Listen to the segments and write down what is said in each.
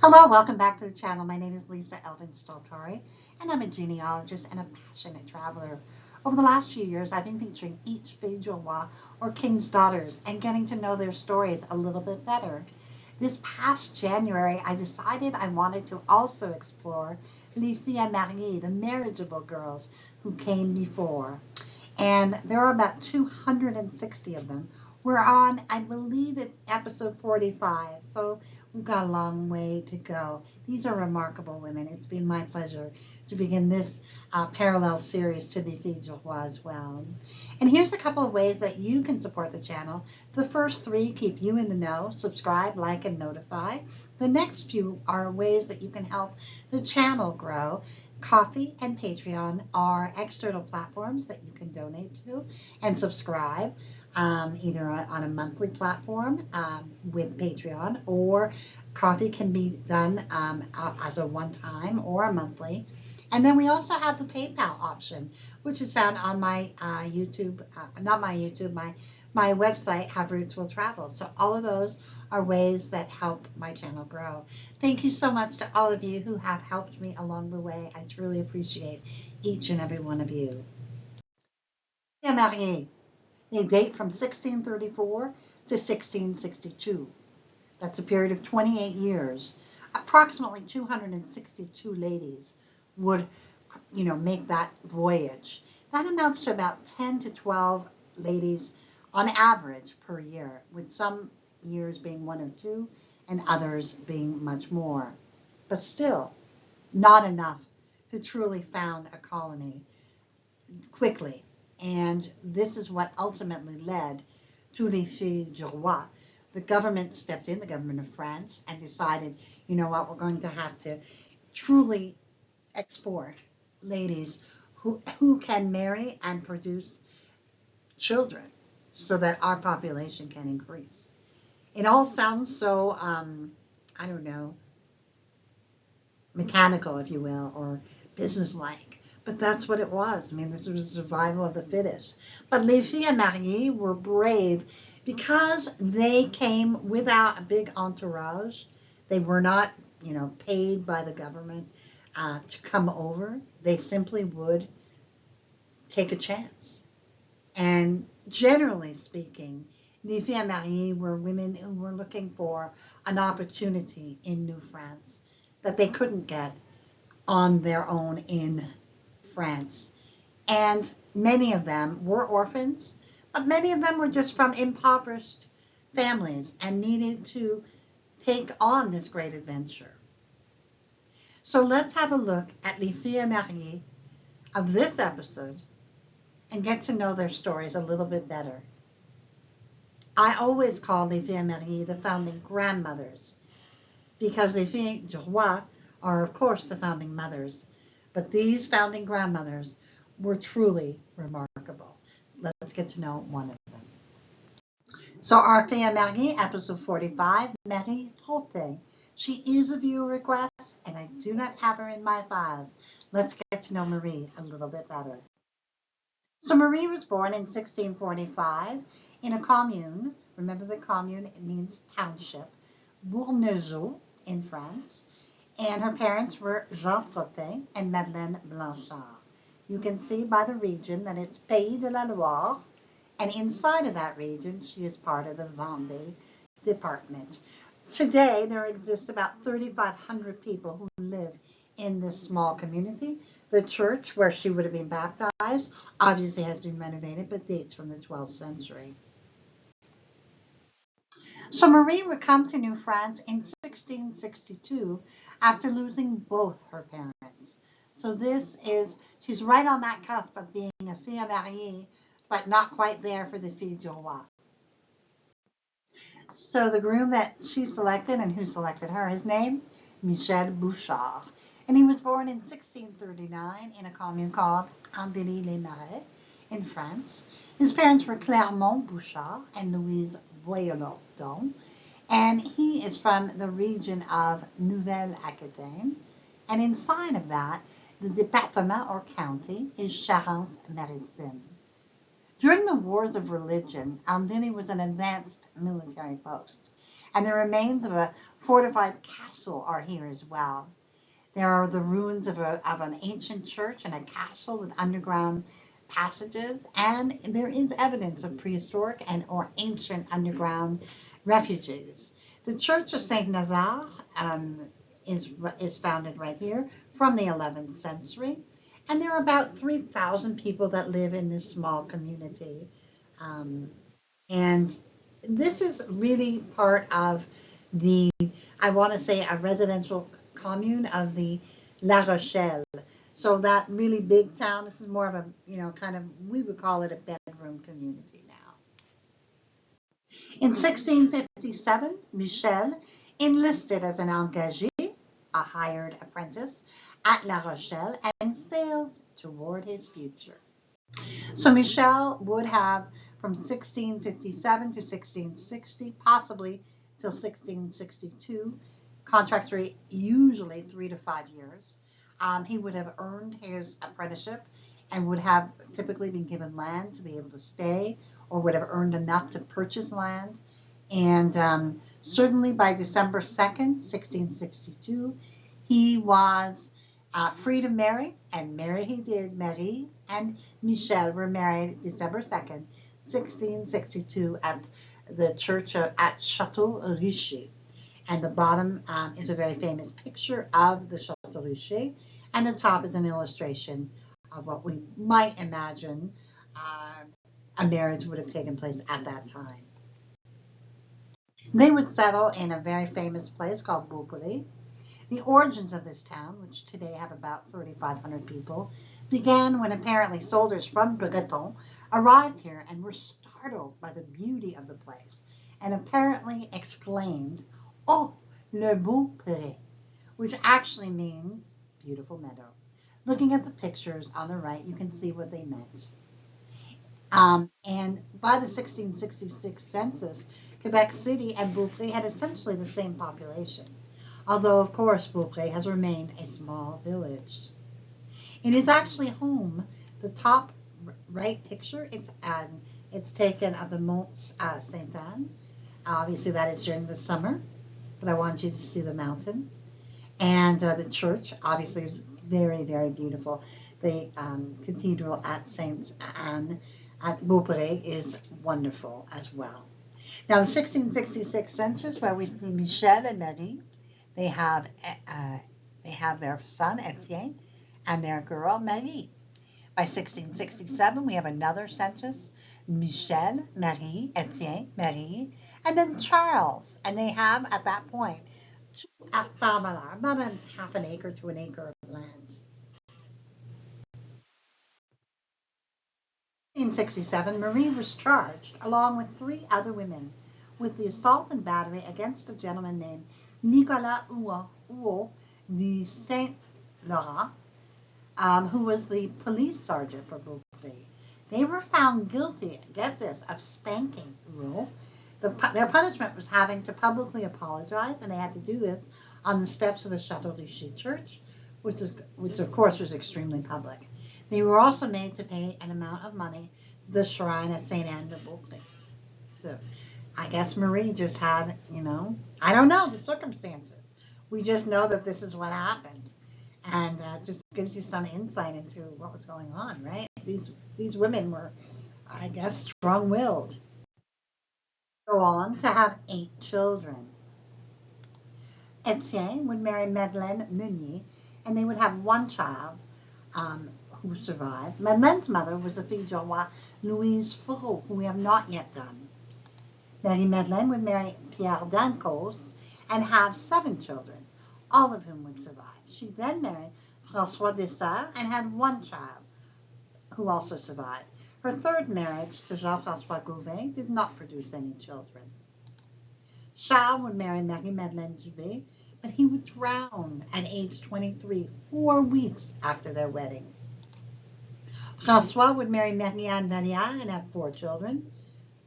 Hello, welcome back to the channel. My name is Lisa Elvin Staltari, and I'm a genealogist and a passionate traveler. Over the last few years, I've been featuring each fille du roi, or king's daughters, and getting to know their stories a little bit better. This past January, I decided I wanted to also explore les filles mariées, the marriageable girls who came before. And there are about 260 of them. We're on, I believe it's episode 45, so we've got a long way to go. These are remarkable women. It's been my pleasure to begin this parallel series to the Filles du Roi as well. And here's a couple of ways that you can support the channel. The first three keep you in the know: subscribe, like, and notify. The next few are ways that you can help the channel grow. Coffee and Patreon are external platforms that you can donate to and subscribe, either on a monthly platform with Patreon, or coffee can be done as a one-time or a monthly. And then we also have the PayPal option, which is found on my YouTube, not my YouTube, my website, Have Roots Will Travel. So all of those are ways that help my channel grow. Thank you so much to all of you who have helped me along the way. I truly appreciate each and every one of you. Filles mariées. They date from 1634 to 1662. That's a period of 28 years. Approximately 262 ladies would, make that voyage. That amounts to about 10 to 12 ladies on average per year, with some years being one or two and others being much more. But still, not enough to truly found a colony quickly. And this is what ultimately led to les Filles du Roi. The government stepped in, the government of France, and decided, you know what, we're going to have to truly export ladies who can marry and produce children so that our population can increase. It all sounds so, I don't know, mechanical, if you will, or businesslike. But that's what it was. I mean, this was survival of the fittest. But les filles mariées were brave because they came without a big entourage. They were not, paid by the government to come over. They simply would take a chance. And generally speaking, les filles mariées were women who were looking for an opportunity in New France that they couldn't get on their own in France. And many of them were orphans, but many of them were just from impoverished families and needed to take on this great adventure. So let's have a look at les filles mariées of this episode and get to know their stories a little bit better. I always call les filles mariées the founding grandmothers, because les filles du roi are, of course, the founding mothers. But these founding grandmothers were truly remarkable. Let's get to know one of them. So our fille mariée, episode 45, Marie Trotain. She is a viewer request, and I do not have her in my files. Let's get to know Marie a little bit better. So Marie was born in 1645 in a commune. Remember the commune, it means township. Bournezeau in France. And her parents were Jean Trotain and Madeleine Blanchard. You can see by the region that it's Pays de la Loire, and inside of that region, she is part of the Vendée department. Today, there exists about 3,500 people who live in this small community. The church where she would have been baptized obviously has been renovated, but dates from the 12th century. So Marie would come to New France in 1662 after losing both her parents. So she's right on that cusp of being a fille mariée, but not quite there for the Filles du Roi. So the groom that she selected and who selected her, his name, Michel Bouchard. And he was born in 1639 in a commune called Andilly-les-Marais in France. His parents were Clermont Bouchard and Louise Boyolot. And he is from the region of Nouvelle-Aquitaine. And inside of that, the département or county is Charente-Maritime. During the Wars of Religion, Andilly was an advanced military post, and the remains of a fortified castle are here as well. There are the ruins of an ancient church and a castle with underground passages, and there is evidence of prehistoric and or ancient underground refuges. The Church of Saint Nazar is founded right here from the 11th century, and there are about 3,000 people that live in this small community. And this is really part of the, I want to say, a residential commune of the La Rochelle. So that really big town, this is more of a, kind of, we would call it a bedroom community now. In 1657, Michel enlisted as an engagé, a hired apprentice, at La Rochelle and sailed toward his future. So Michel would have from 1657 to 1660, possibly till 1662, contracts were usually 3 to 5 years. He would have earned his apprenticeship and would have typically been given land to be able to stay, or would have earned enough to purchase land. And certainly by December 2nd, 1662, he was free to marry, and marry he did. Marie and Michel were married December 2nd, 1662 at the church at Chateau Richer. And the bottom is a very famous picture of the Chateau Richer, and the top is an illustration of what we might imagine a marriage would have taken place at that time. They would settle in a very famous place called Beaupré. The origins of this town, which today have about 3,500 people, began when apparently soldiers from Breton arrived here and were startled by the beauty of the place, and apparently exclaimed, "Oh, le beau pré," which actually means beautiful meadow. Looking at the pictures on the right, you can see what they meant. And by the 1666 census, Quebec City and Beaupré had essentially the same population, although, of course, Beaupré has remained a small village. It is actually home, the top right picture, it's taken of the Mont Sainte-Anne. Obviously, that is during the summer, but I want you to see the mountain. And the church, obviously, is very, very beautiful. The cathedral at Sainte-Anne at Beaupré is wonderful as well. Now, the 1666 census, where we see Michel and Marie, they have their son, Etienne, and their girl, Marie. By 1667, we have another census, Michel, Marie, Etienne, Marie, and then Charles. And they have, at that point, about a half an acre to an acre of land. In 1667, Marie was charged, along with 3 other women, with the assault and battery against a gentleman named Nicolas Huot de Saint-Laurent, who was the police sergeant for Beaupré. They were found guilty, get this, of spanking Huot. Their punishment was having to publicly apologize, and they had to do this on the steps of the Chateau Richer Church, which of course was extremely public. They were also made to pay an amount of money to the shrine at Saint Anne de Beaupré. So I guess Marie just had, I don't know the circumstances. We just know that this is what happened, and just gives you some insight into what was going on, right? These women were, I guess, strong-willed. Go on to have 8 children. Etienne would marry Madeleine Meunier, and they would have 1 child who survived. Madeleine's mother was the fille du roi Louise Fourreau, who we have not yet done. Marie-Madeleine would marry Pierre d'Ancos and have 7 children, all of whom would survive. She then married François Dessert and had 1 child, who also survived. Her 3rd marriage to Jean-François Gauvin did not produce any children. Charles would marry Marie-Madeleine Dubé, but he would drown at age 23, 4 weeks after their wedding. François would marry Marie-Anne Vallière and have 4 children,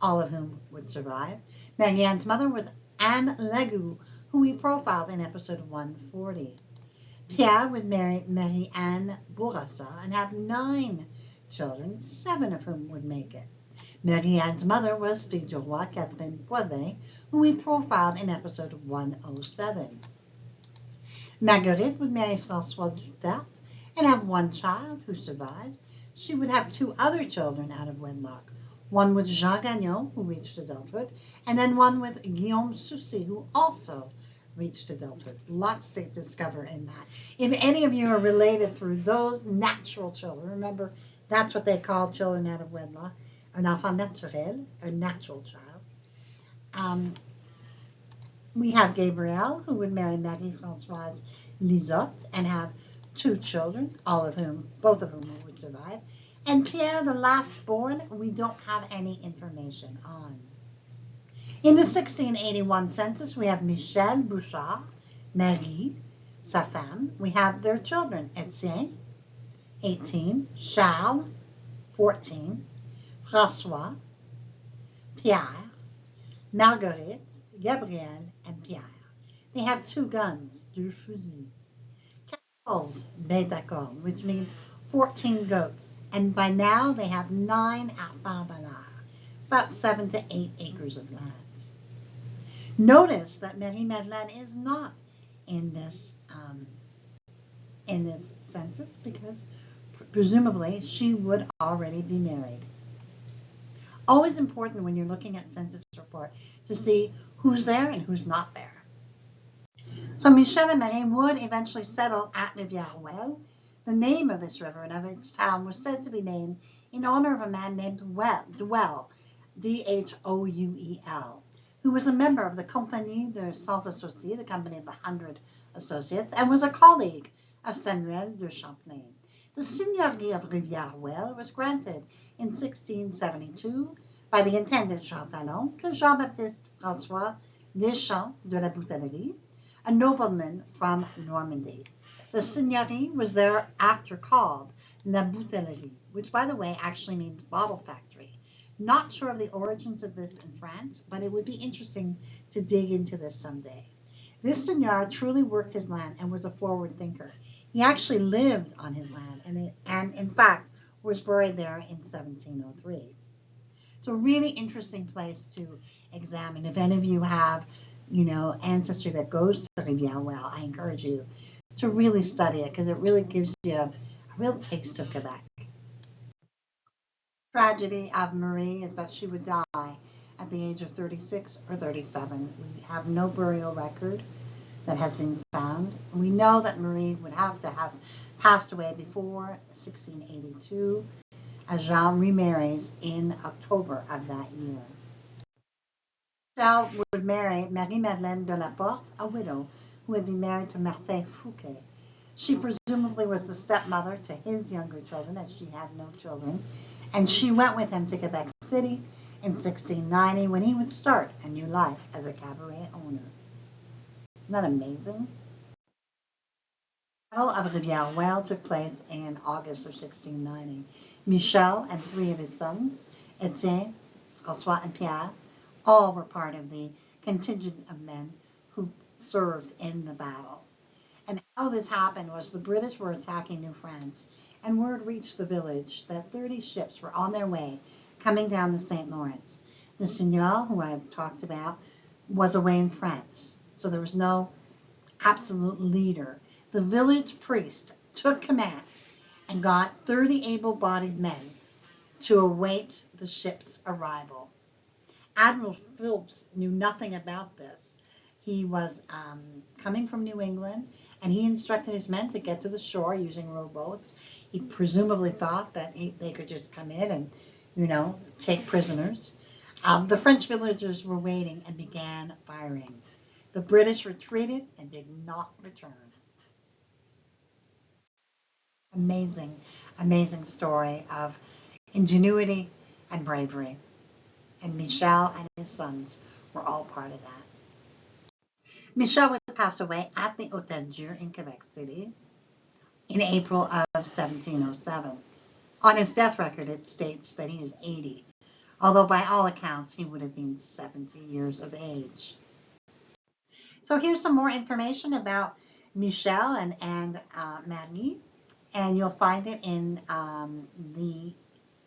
all of whom would survive. Marie-Anne's mother was Anne Legoux, who we profiled in episode 140. Pierre would marry Marie-Anne Bourassa and have 9 children, 7 of whom would make it. Marie-Anne's mother was fille du roi Catherine Poivin, who we profiled in episode 107. Marguerite would marry François Duterte and have one child who survived. She would have two other children out of wedlock. One with Jean Gagne, who reached adulthood, and then one with Guillaume Soucy, who also reached adulthood. Lots to discover in that. If any of you are related through those natural children, remember that's what they call children out of wedlock, un enfant naturel, a natural child. We have Gabrielle, who would marry Marie-Françoise Lizotte and have two children, both of whom would survive. And Pierre, the last born, we don't have any information on. In the 1681 census, we have Michel Bouchard, Marie, sa femme. We have their children, Etienne, 18, Charles, 14, François, Pierre, Marguerite, Gabrielle, and Pierre. They have two guns, deux fusils. 14 bêtes à cornes, which means 14 goats. And by now they have 9 arpents valaires, about 7 to 8 acres of land. Notice that Marie-Madeleine is not in this census because presumably she would already be married. Always important when you're looking at census report to see who's there and who's not there. So Michel and Marie would eventually settle at Rivière-Ouelle. The name of this river and of its town was said to be named in honor of a man named Douel, D-H-O-U-E-L, who was a member of the Compagnie de 100 Associés, the Company of the 100 Associates, and was a colleague of Samuel de Champlain. The seigneurie of Rivière-Ouelle was granted in 1672 by the intendant Jean Talon to Jean-Baptiste François Deschamps de la Boutellerie, a nobleman from Normandy. The seigneurie was thereafter called La Boutellerie, which, by the way, actually means bottle factory. Not sure of the origins of this in France, but it would be interesting to dig into this someday. This seigneur truly worked his land and was a forward thinker. He actually lived on his land and in fact, was buried there in 1703. It's a really interesting place to examine. If any of you have, ancestry that goes to Rivière-Ouelle, I encourage you to really study it because it really gives you a real taste of Quebec. Tragedy of Marie is that she would die at the age of 36 or 37. We have no burial record that has been found. We know that Marie would have to have passed away before 1682, as Jean remarries in October of that year. Michel would marry Marie-Madeleine de la Porte, a widow who had been married to Martin Fouquet. She presumably was the stepmother to his younger children, as she had no children, and she went with him to Quebec City in 1690 when he would start a new life as a cabaret owner. Isn't that amazing? The Battle of Rivière-Ouelle took place in August of 1690. Michel and 3 of his sons, Etienne, François, and Pierre, all were part of the contingent of men who served in the battle. And how this happened was the British were attacking New France, and word reached the village that 30 ships were on their way coming down the St. Lawrence. The seigneur, who I've talked about, was away in France, so there was no absolute leader. The village priest took command and got 30 able-bodied men to await the ship's arrival. Admiral Phillips knew nothing about this. He was coming from New England, and he instructed his men to get to the shore using rowboats. He presumably thought that they could just come in and, take prisoners. The French villagers were waiting and began firing. The British retreated and did not return. Amazing, amazing story of ingenuity and bravery. And Michel and his sons were all part of that. Michel would pass away at the Hôtel Dieu in Quebec City in April of 1707. On his death record, it states that he is 80, although by all accounts, he would have been 70 years of age. So here's some more information about Michel and Marie, and you'll find it in the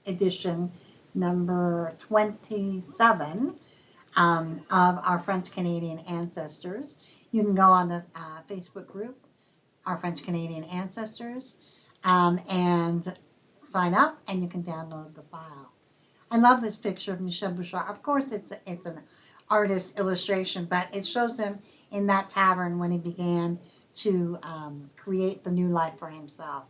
edition number 27 of our French Canadian ancestors. You can go on the Facebook group, Our French Canadian Ancestors, and sign up, and you can download the file. I love this picture of Michel Bouchard. Of course, it's an artist illustration, but it shows him in that tavern when he began to create the new life for himself.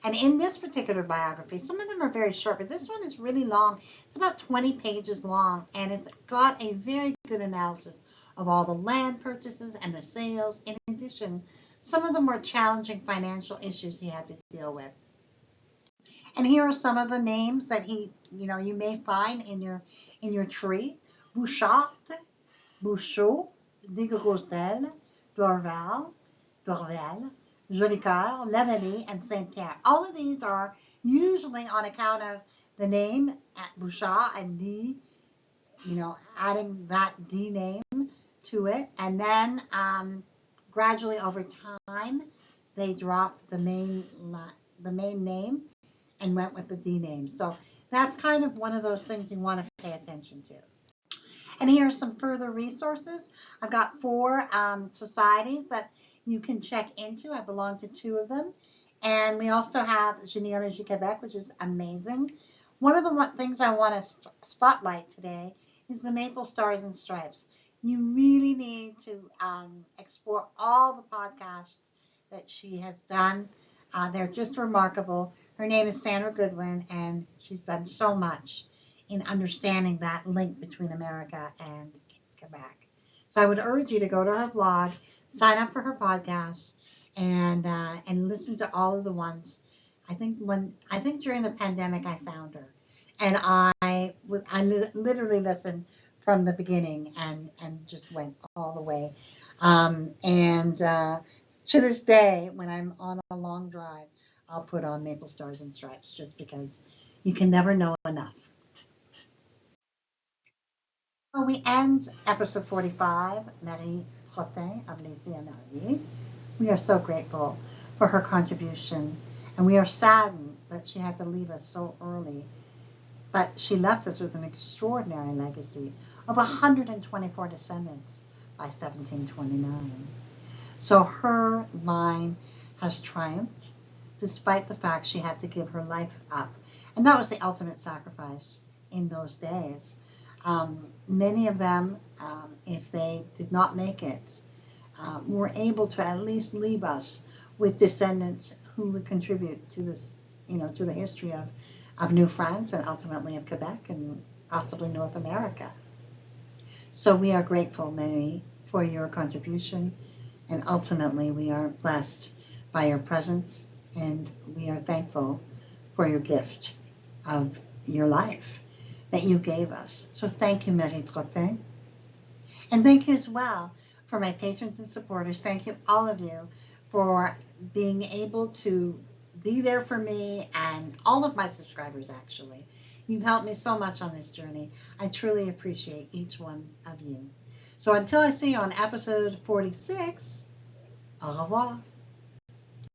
And in this particular biography, some of them are very short, but this one is really long. It's about 20 pages long, and it's got a very good analysis of all the land purchases and the sales. In addition, some of the more challenging financial issues he had to deal with. And here are some of the names that you may find in your tree: Bouchard, Bouchot, Desgrosel, Dorval, Dorval, Jolicoeur, Lavallée, and Saint-Pierre. All of these are usually on account of the name at Bouchard and adding that D name to it. And then gradually over time, they dropped the main name and went with the D name. So that's kind of one of those things you want to pay attention to. And here are some further resources. I've got 4 societies that you can check into. I belong to 2 of them. And we also have Généalogie Québec, which is amazing. One of the things I want to spotlight today is the Maple Stars and Stripes. You really need to explore all the podcasts that she has done. They're just remarkable. Her name is Sandra Goodwin, and she's done so much in understanding that link between America and Quebec. So I would urge you to go to her blog, sign up for her podcast, and listen to all of the ones. I think during the pandemic I found her, and I literally listened from the beginning and just went all the way. To this day, when I'm on a long drive, I'll put on Maple Stars and Stripes just because you can never know enough. So we end episode 45, Marie Trotain of Les Filles Mariées. We are so grateful for her contribution, and we are saddened that she had to leave us so early. But she left us with an extraordinary legacy of 124 descendants by 1729. So her line has triumphed, despite the fact she had to give her life up. And that was the ultimate sacrifice in those days. Many of them, if they did not make it, were able to at least leave us with descendants who would contribute to this, to the history of New France and ultimately of Quebec and possibly North America. So we are grateful, Mary, for your contribution, and ultimately we are blessed by your presence, and we are thankful for your gift of your life that you gave us. So thank you, Marie Trotain. And thank you as well for my patrons and supporters. Thank you, all of you, for being able to be there for me and all of my subscribers, actually. You've helped me so much on this journey. I truly appreciate each one of you. So until I see you on episode 46, au revoir.